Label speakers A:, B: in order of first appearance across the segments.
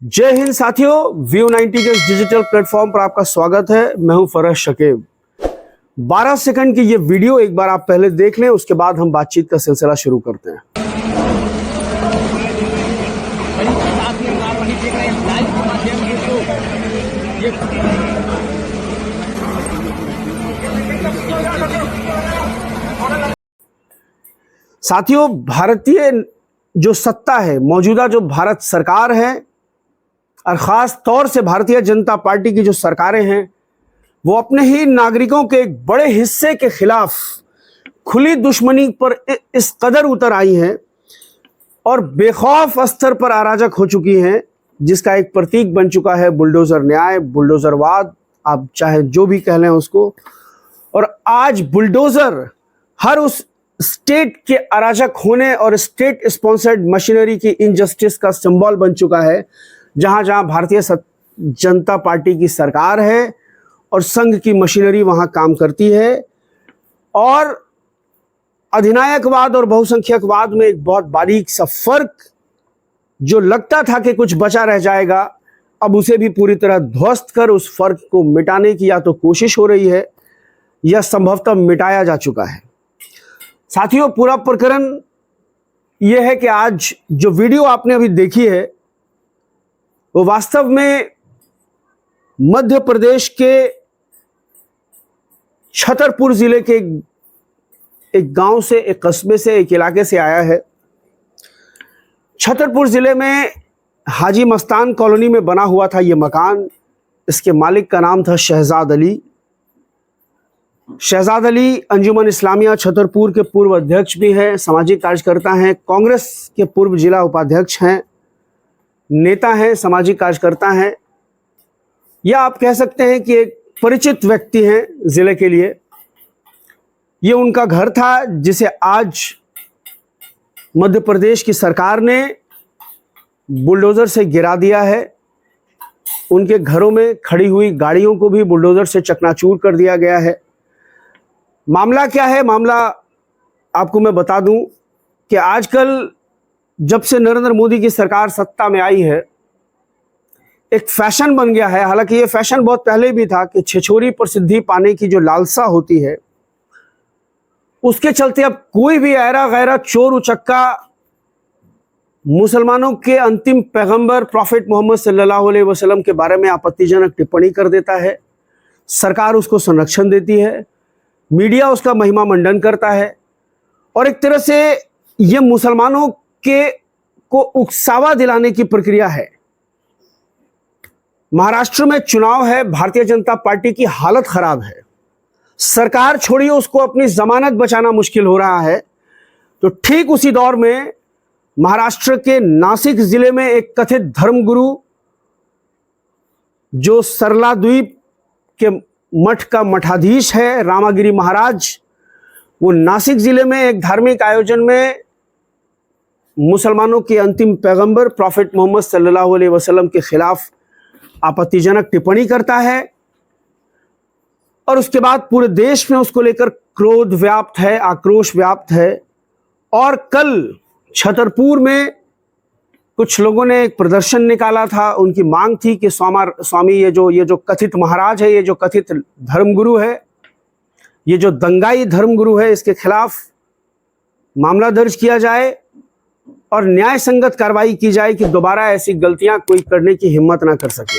A: जय हिंद साथियों, व्यू 90 के इस डिजिटल प्लेटफॉर्म पर आपका स्वागत है। मैं हूं फरहद शकीब। 12 सेकंड की ये वीडियो एक बार आप पहले देख लें, उसके बाद हम बातचीत का सिलसिला शुरू करते हैं। साथियों, भारतीय जो सत्ता है, मौजूदा जो भारत सरकार है और ख़ास तौर से भारतीय जनता पार्टी की जो सरकारें हैं, वो अपने ही नागरिकों के एक बड़े हिस्से के खिलाफ खुली दुश्मनी पर इस कदर उतर आई हैं और बेखौफ स्तर पर अराजक हो चुकी हैं, जिसका एक प्रतीक बन चुका है बुलडोज़र न्याय, बुलडोज़रवाद, आप चाहे जो भी कह लें उसको। और आज बुलडोज़र हर उस स्टेट के अराजक होने और स्टेट स्पॉन्सर्ड मशीनरी की इनजस्टिस का सिंबल बन चुका है, जहां जहां भारतीय जनता पार्टी की सरकार है और संघ की मशीनरी वहां काम करती है। और अधिनायकवाद और बहुसंख्यकवाद में एक बहुत बारीक सा फर्क, जो लगता था कि कुछ बचा रह जाएगा, अब उसे भी पूरी तरह ध्वस्त कर उस फर्क को मिटाने की या तो कोशिश हो रही है या संभवतः मिटाया जा चुका है। साथियों, पूरा प्रकरण यह है कि आज जो वीडियो आपने अभी देखी है वो वास्तव में मध्य प्रदेश के छतरपुर जिले के एक गांव से, एक कस्बे से, एक इलाके से आया है। छतरपुर जिले में हाजी मस्तान कॉलोनी में बना हुआ था ये मकान। इसके मालिक का नाम था शहजाद अली। शहजाद अली अंजुमन इस्लामिया छतरपुर के पूर्व अध्यक्ष भी हैं, सामाजिक कार्यकर्ता हैं, कांग्रेस के पूर्व जिला उपाध्यक्ष हैं, नेता हैं, सामाजिक कार्यकर्ता हैं, या आप कह सकते हैं कि एक परिचित व्यक्ति हैं जिले के लिए। ये उनका घर था जिसे आज मध्य प्रदेश की सरकार ने बुलडोज़र से गिरा दिया है। उनके घरों में खड़ी हुई गाड़ियों को भी बुलडोज़र से चकनाचूर कर दिया गया है। मामला क्या है? मामला आपको मैं बता दूं कि आजकल जब से नरेंद्र मोदी की सरकार सत्ता में आई है, एक फैशन बन गया है। हालांकि ये फैशन बहुत पहले भी था कि छिछोरी प्रसिद्धि पाने की जो लालसा होती है, उसके चलते अब कोई भी ऐरा गैरा चोर उचक्का मुसलमानों के अंतिम पैगंबर प्रॉफिट मोहम्मद सल्लल्लाहु अलैहि वसल्लम के बारे में आपत्तिजनक टिप्पणी कर देता है। सरकार उसको संरक्षण देती है, मीडिया उसका महिमा मंडन करता है, और एक तरह से ये मुसलमानों को उकसावा दिलाने की प्रक्रिया है। महाराष्ट्र में चुनाव है, भारतीय जनता पार्टी की हालत खराब है, सरकार छोड़िए उसको अपनी जमानत बचाना मुश्किल हो रहा है। तो ठीक उसी दौर में महाराष्ट्र के नासिक जिले में एक कथित धर्मगुरु, जो सरला द्वीप के मठ का मठाधीश है, रामागिरी महाराज, वो नासिक जिले में एक धार्मिक आयोजन में मुसलमानों के अंतिम पैगंबर प्रॉफिट मोहम्मद सल्लल्लाहु अलैहि वसल्लम के खिलाफ आपत्तिजनक टिप्पणी करता है। और उसके बाद पूरे देश में उसको लेकर क्रोध व्याप्त है, आक्रोश व्याप्त है। और कल छतरपुर में कुछ लोगों ने एक प्रदर्शन निकाला था। उनकी मांग थी कि स्वामी ये जो कथित महाराज है, ये जो कथित धर्मगुरु है, ये जो दंगाई धर्मगुरु है, इसके खिलाफ मामला दर्ज किया जाए और न्याय संगत कार्रवाई की जाए कि दोबारा ऐसी गलतियां कोई करने की हिम्मत ना कर सके।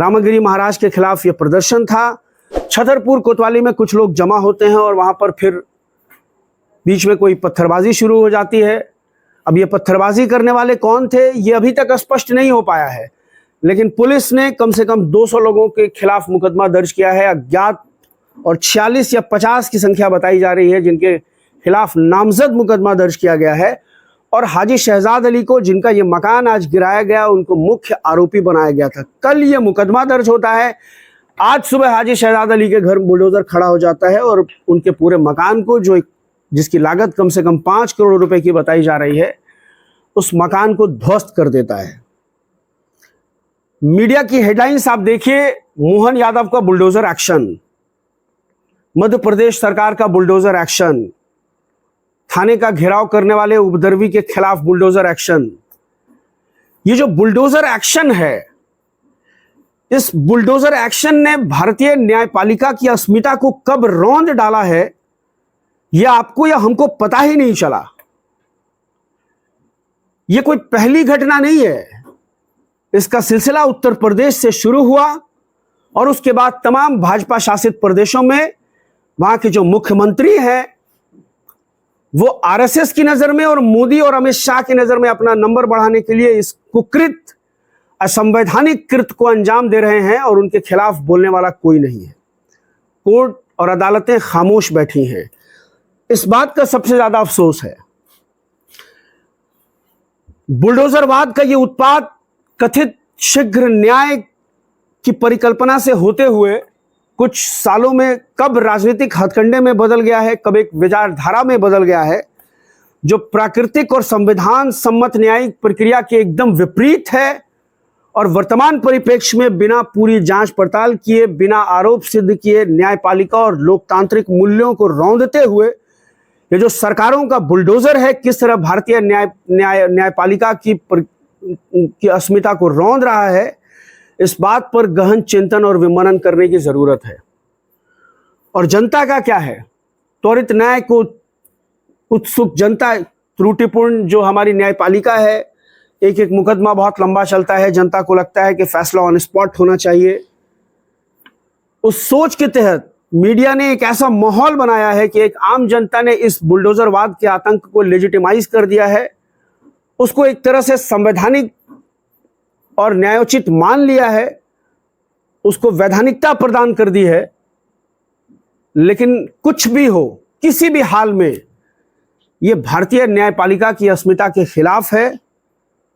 A: रामागिरी महाराज के खिलाफ यह प्रदर्शन था। छतरपुर कोतवाली में कुछ लोग जमा होते हैं और वहां पर फिर बीच में कोई पत्थरबाजी शुरू हो जाती है। अब ये पत्थरबाजी करने वाले कौन थे, ये अभी तक स्पष्ट नहीं हो पाया है, लेकिन पुलिस ने कम से कम 200 लोगों के खिलाफ मुकदमा दर्ज किया है। अज्ञात और 46 या 50 की संख्या बताई जा रही है जिनके खिलाफ नामजद मुकदमा दर्ज किया गया है। और हाजी शहजाद अली को, जिनका ये मकान आज गिराया गया, उनको मुख्य आरोपी बनाया गया था। कल ये मुकदमा दर्ज होता है, आज सुबह हाजी शहजाद अली के घर बुलडोजर खड़ा हो जाता है और उनके पूरे मकान को, जिसकी लागत कम से कम 5 करोड़ रुपए की बताई जा रही है, उस मकान को ध्वस्त कर देता है। मीडिया की हेडलाइंस आप देखिए, मोहन यादव का बुलडोजर एक्शन, मध्य प्रदेश सरकार का बुलडोजर एक्शन, थाने का घेराव करने वाले उपद्रवी के खिलाफ बुलडोजर एक्शन। ये जो बुलडोजर एक्शन है, इस बुलडोजर एक्शन ने भारतीय न्यायपालिका की अस्मिता को कब रौंद डाला है, यह आपको या हमको पता ही नहीं चला। यह कोई पहली घटना नहीं है। इसका सिलसिला उत्तर प्रदेश से शुरू हुआ और उसके बाद तमाम भाजपा शासित प्रदेशों में वहां के जो मुख्यमंत्री हैं वो आरएसएस की नजर में और मोदी और अमित शाह की नजर में अपना नंबर बढ़ाने के लिए इस कुकृत असंवैधानिक कृत्य को अंजाम दे रहे हैं और उनके खिलाफ बोलने वाला कोई नहीं है। कोर्ट और अदालतें खामोश बैठी हैं। इस बात का सबसे ज्यादा अफसोस है। बुलडोजरवाद का यह उत्पाद कथित शीघ्र न्याय की परिकल्पना से होते हुए कुछ सालों में कब राजनीतिक हथकंडे में बदल गया है, कब एक विचारधारा में बदल गया है जो प्राकृतिक और संविधान सम्मत न्यायिक प्रक्रिया के एकदम विपरीत है और वर्तमान परिप्रेक्ष्य में बिना पूरी जांच पड़ताल किए, बिना आरोप सिद्ध किए न्यायपालिका और लोकतांत्रिक मूल्यों को रौंदते हुए ये जो सरकारों का बुलडोजर है किस तरह भारतीय न्यायपालिका की अस्मिता को रौंद रहा है, इस बात पर गहन चिंतन और विमनन करने की जरूरत है। और जनता का क्या है? त्वरित न्याय को उत्सुक जनता, त्रुटिपूर्ण जो हमारी न्यायपालिका है, एक एक मुकदमा बहुत लंबा चलता है, जनता को लगता है कि फैसला ऑन स्पॉट होना चाहिए। उस सोच के तहत मीडिया ने एक ऐसा माहौल बनाया है कि एक आम जनता ने इस बुलडोजरवाद के आतंक को लेजिटिमाइज कर दिया है, उसको एक तरह से संवैधानिक और न्यायोचित मान लिया है, उसको वैधानिकता प्रदान कर दी है। लेकिन कुछ भी हो, किसी भी हाल में यह भारतीय न्यायपालिका की अस्मिता के खिलाफ है,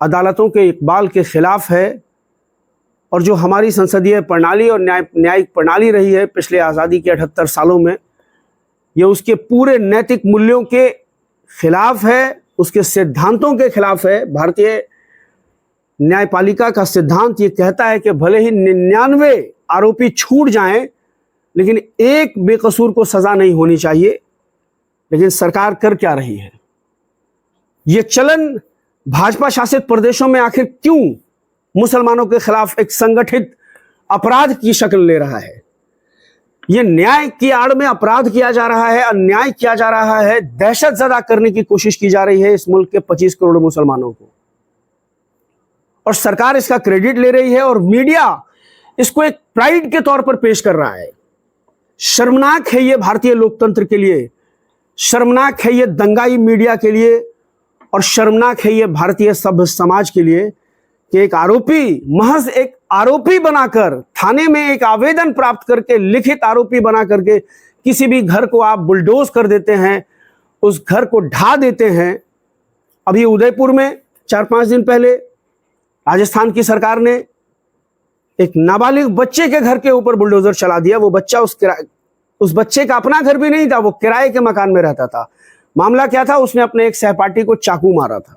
A: अदालतों के इकबाल के खिलाफ है और जो हमारी संसदीय प्रणाली और न्यायिक प्रणाली रही है पिछले आज़ादी के 78 सालों में, यह उसके पूरे नैतिक मूल्यों के खिलाफ है, उसके सिद्धांतों के खिलाफ है। भारतीय न्यायपालिका का सिद्धांत ये कहता है कि भले ही 99 आरोपी छूट जाएं लेकिन एक बेकसूर को सजा नहीं होनी चाहिए। लेकिन सरकार कर क्या रही है? ये चलन भाजपा शासित प्रदेशों में आखिर क्यों मुसलमानों के खिलाफ एक संगठित अपराध की शक्ल ले रहा है? ये न्याय की आड़ में अपराध किया जा रहा है, अन्याय किया जा रहा है, दहशत ज़दा करने की कोशिश की जा रही है इस मुल्क के 25 करोड़ मुसलमानों को, और सरकार इसका क्रेडिट ले रही है और मीडिया इसको एक प्राइड के तौर पर पेश कर रहा है। शर्मनाक है ये भारतीय लोकतंत्र के लिए, शर्मनाक है ये दंगाई मीडिया के लिए और शर्मनाक है ये भारतीय सभ्य समाज के लिए कि एक आरोपी, महज एक आरोपी बनाकर, थाने में एक आवेदन प्राप्त करके, लिखित आरोपी बना करके किसी भी घर को आप बुलडोज कर देते हैं, उस घर को ढा देते हैं। अभी उदयपुर में 4-5 दिन पहले राजस्थान की सरकार ने एक नाबालिग बच्चे के घर के ऊपर बुलडोजर चला दिया। वो बच्चा उस बच्चे का अपना घर भी नहीं था, वो किराए के मकान में रहता था। मामला क्या था? उसने अपने एक सहपाठी को चाकू मारा था।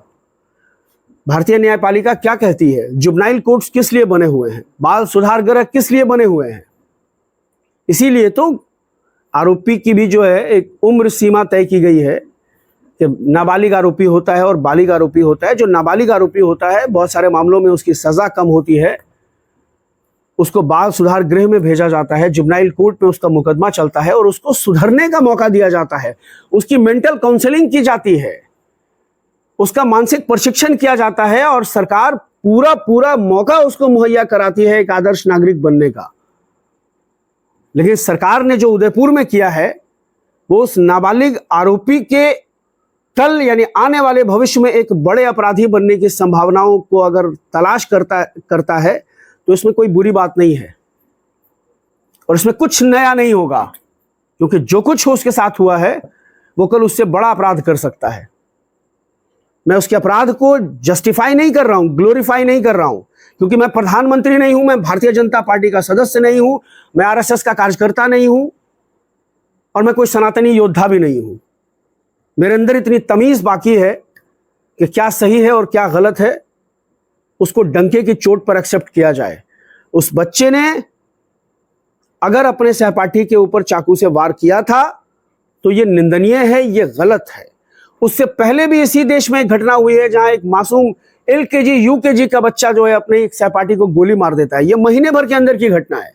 A: भारतीय न्यायपालिका क्या कहती है? जुवेनाइल कोर्ट्स किस लिए बने हुए हैं? बाल सुधार गृह किस लिए बने हुए हैं? इसीलिए तो आरोपी की भी जो है एक उम्र सीमा तय की गई है कि नाबालिग आरोपी होता है और बालिग आरोपी होता है। जो नाबालिग आरोपी होता है बहुत सारे मामलों में उसकी सजा कम होती है, उसको बाल सुधार गृह में भेजा जाता है, जुवेनाइल कोर्ट में उसका मुकदमा चलता है और उसको सुधरने का मौका दिया जाता है, उसकी मेंटल काउंसलिंग की जाती है, उसका मानसिक प्रशिक्षण किया जाता है और सरकार पूरा मौका उसको मुहैया कराती है एक आदर्श नागरिक बनने का। लेकिन सरकार ने जो उदयपुर में किया है वो उस नाबालिग आरोपी के कल यानी आने वाले भविष्य में एक बड़े अपराधी बनने की संभावनाओं को अगर तलाश करता है तो इसमें कोई बुरी बात नहीं है और इसमें कुछ नया नहीं होगा, क्योंकि जो कुछ उसके साथ हुआ है वो कल उससे बड़ा अपराध कर सकता है। मैं उसके अपराध को जस्टिफाई नहीं कर रहा हूं, ग्लोरीफाई नहीं कर रहा हूं, क्योंकि मैं प्रधानमंत्री नहीं हूं, मैं भारतीय जनता पार्टी का सदस्य नहीं हूं, मैं आरएसएस का कार्यकर्ता नहीं हूं और मैं कोई सनातनी योद्धा भी नहीं हूं। मेरे अंदर इतनी तमीज बाकी है कि क्या सही है और क्या गलत है उसको डंके की चोट पर एक्सेप्ट किया जाए। उस बच्चे ने अगर अपने सहपाठी के ऊपर चाकू से वार किया था तो यह निंदनीय है, यह गलत है। उससे पहले भी इसी देश में एक घटना हुई है जहां एक मासूम LKG UKG का बच्चा जो है अपने सहपाठी को गोली मार देता है। ये महीने भर के अंदर की घटना है।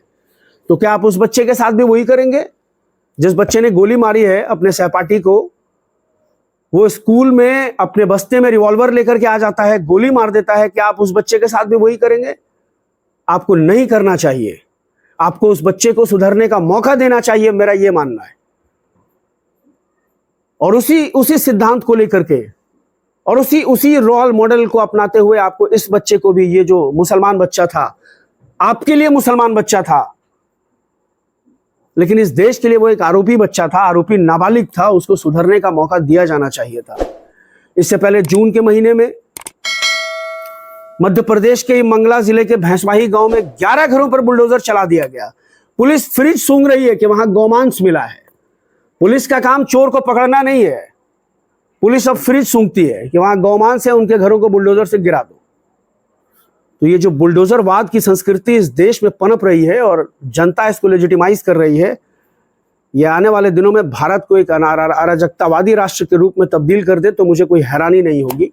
A: तो क्या आप उस बच्चे के साथ भी वही करेंगे? जिस बच्चे ने गोली मारी है अपने सहपाठी को, वो स्कूल में अपने बस्ते में रिवॉल्वर लेकर के आ जाता है, गोली मार देता है। क्या आप उस बच्चे के साथ भी वही करेंगे? आपको नहीं करना चाहिए। आपको उस बच्चे को सुधरने का मौका देना चाहिए, मेरा यह मानना है। और उसी सिद्धांत को लेकर के और उसी रोल मॉडल को अपनाते हुए आपको इस बच्चे को भी, ये जो मुसलमान बच्चा था, आपके लिए मुसलमान बच्चा था, लेकिन इस देश के लिए वो एक आरोपी बच्चा था, आरोपी नाबालिग था, उसको सुधरने का मौका दिया जाना चाहिए था। इससे पहले जून के महीने में मध्य प्रदेश के मंगला जिले के भैंसवाही गांव में 11 घरों पर बुलडोजर चला दिया गया। पुलिस फ्रिज सूंघ रही है कि वहां गौमांस मिला है। पुलिस का काम चोर को पकड़ना नहीं है, पुलिस अब फ्रिज सूंघती है कि वहां गौमांस है, उनके घरों को बुलडोजर से गिरा दो। तो ये जो बुलडोजरवाद की संस्कृति इस देश में पनप रही है और जनता इसको लेजिटिमाइज कर रही है, ये आने वाले दिनों में भारत को एक अराजकतावादी राष्ट्र के रूप में तब्दील कर दे तो मुझे कोई हैरानी नहीं होगी।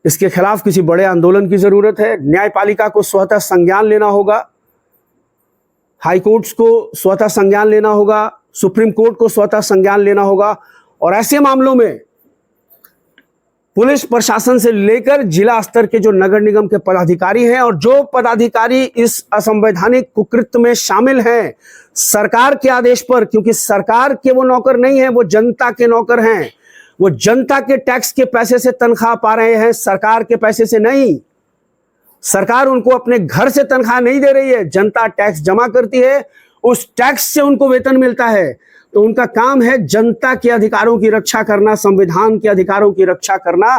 A: इसके खिलाफ किसी बड़े आंदोलन की जरूरत है। न्यायपालिका को स्वतः संज्ञान लेना होगा, हाई कोर्ट्स को स्वतः संज्ञान लेना होगा, सुप्रीम कोर्ट को स्वतः संज्ञान लेना होगा। और ऐसे मामलों में पुलिस प्रशासन से लेकर जिला स्तर के जो नगर निगम के पदाधिकारी हैं और जो पदाधिकारी इस असंवैधानिक कुकृत्य में शामिल हैं, सरकार के आदेश पर, क्योंकि सरकार के वो नौकर नहीं है, वो जनता के नौकर हैं, वो जनता के टैक्स के पैसे से तनख्वाह पा रहे हैं, सरकार के पैसे से नहीं। सरकार उनको अपने घर से तनख्वाह नहीं दे रही है, जनता टैक्स जमा करती है, उस टैक्स से उनको वेतन मिलता है। तो उनका काम है जनता के अधिकारों की रक्षा करना, संविधान के अधिकारों की रक्षा करना,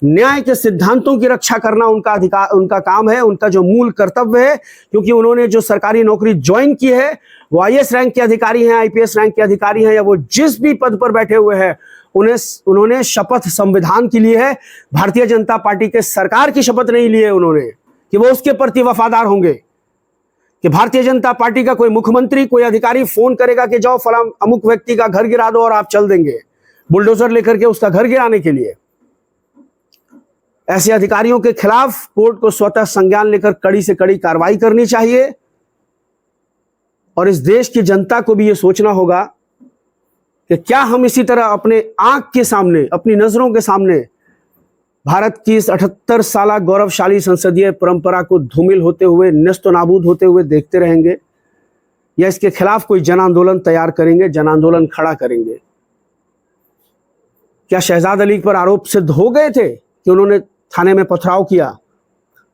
A: न्याय के सिद्धांतों की रक्षा करना उनका काम है, उनका जो मूल कर्तव्य है। क्योंकि उन्होंने जो सरकारी नौकरी ज्वाइन की है, वो IAS रैंक के अधिकारी हैं, IPS रैंक के अधिकारी हैं, या वो जिस भी पद पर बैठे हुए हैं, उन्होंने शपथ संविधान की ली है। भारतीय जनता पार्टी के सरकार की शपथ नहीं ली है उन्होंने कि वो उसके प्रति वफादार होंगे। कि भारतीय जनता पार्टी का कोई मुख्यमंत्री, कोई अधिकारी फोन करेगा कि जाओ फला अमुक व्यक्ति का घर गिरा दो और आप चल देंगे बुलडोजर लेकर के उसका घर गिराने के लिए। ऐसे अधिकारियों के खिलाफ कोर्ट को स्वतः संज्ञान लेकर कड़ी से कड़ी कार्रवाई करनी चाहिए। और इस देश की जनता को भी यह सोचना होगा कि क्या हम इसी तरह अपने आंख के सामने, अपनी नजरों के सामने भारत की इस 78 साल गौरवशाली संसदीय परंपरा को धूमिल होते हुए, नष्ट नाबूद होते हुए देखते रहेंगे, या इसके खिलाफ कोई जन आंदोलन तैयार करेंगे, जन आंदोलन खड़ा करेंगे? क्या शहजाद अली पर आरोप सिद्ध हो गए थे कि उन्होंने थाने में पथराव किया?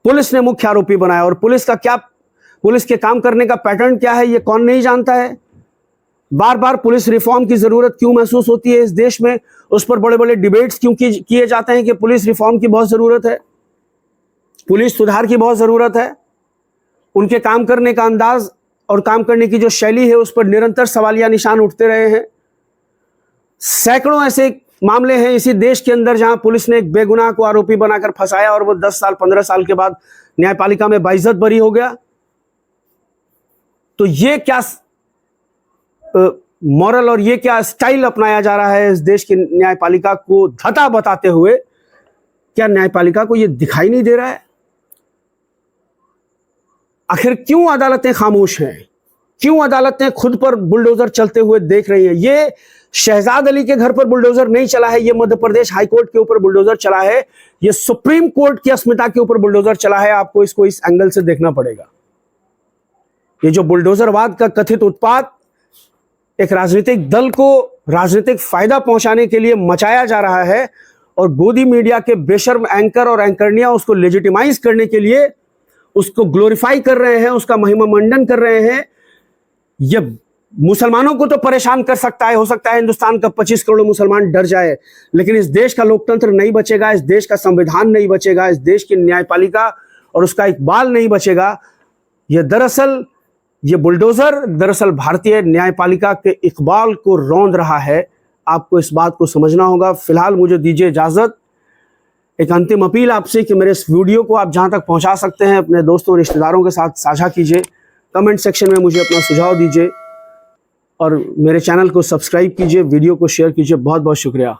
A: पुलिस ने मुख्य आरोपी बनाया। और पुलिस के काम करने का पैटर्न क्या है, ये कौन नहीं जानता है? बार बार पुलिस रिफॉर्म की जरूरत क्यों महसूस होती है इस देश में? उस पर बड़े बड़े डिबेट्स क्यों किए जाते हैं कि पुलिस रिफॉर्म की बहुत जरूरत है, पुलिस सुधार की बहुत जरूरत है? उनके काम करने का अंदाज और काम करने की जो शैली है उस पर निरंतर सवालिया निशान उठते रहे हैं। सैकड़ों ऐसे मामले हैं इसी देश के अंदर जहां पुलिस ने एक बेगुनाह को आरोपी बनाकर फंसाया और वो 10 साल 15 साल के बाद न्यायपालिका में बाइज्जत बरी हो गया। तो ये क्या मॉरल और ये क्या स्टाइल अपनाया जा रहा है इस देश की न्यायपालिका को धता बताते हुए? क्या न्यायपालिका को ये दिखाई नहीं दे रहा है? आखिर क्यों अदालतें खामोश हैं? क्यों अदालतें खुद पर बुलडोजर चलते हुए देख रही हैं? ये शहजाद अली के घर पर बुलडोजर नहीं चला है, ये मध्य प्रदेश हाईकोर्ट के ऊपर बुलडोजर चला है, ये सुप्रीम कोर्ट की अस्मिता के ऊपर बुलडोजर चला है। आपको इसको इस एंगल से देखना पड़ेगा। ये जो बुलडोजरवाद का कथित उत्पात एक राजनीतिक दल को राजनीतिक फायदा पहुंचाने के लिए मचाया जा रहा है और गोदी मीडिया के बेशर्म एंकर और एंकरनियां उसको लेजिटिमाइज करने के लिए उसको ग्लोरीफाई कर रहे हैं, उसका महिमा मंडन कर रहे हैं। ये मुसलमानों को तो परेशान कर सकता है, हो सकता है हिंदुस्तान का 25 करोड़ मुसलमान डर जाए, लेकिन इस देश का लोकतंत्र नहीं बचेगा, इस देश का संविधान नहीं बचेगा, इस देश की न्यायपालिका और उसका इकबाल नहीं बचेगा। ये बुलडोजर दरअसल भारतीय न्यायपालिका के इकबाल को रौंद रहा है। आपको इस बात को समझना होगा। फिलहाल मुझे दीजिए इजाजत। एक अंतिम अपील आपसे कि मेरे इस वीडियो को आप जहां तक पहुंचा सकते हैं अपने दोस्तों रिश्तेदारों के साथ साझा कीजिए, कमेंट सेक्शन में मुझे अपना सुझाव दीजिए और मेरे चैनल को सब्सक्राइब कीजिए, वीडियो को शेयर कीजिए। बहुत बहुत शुक्रिया।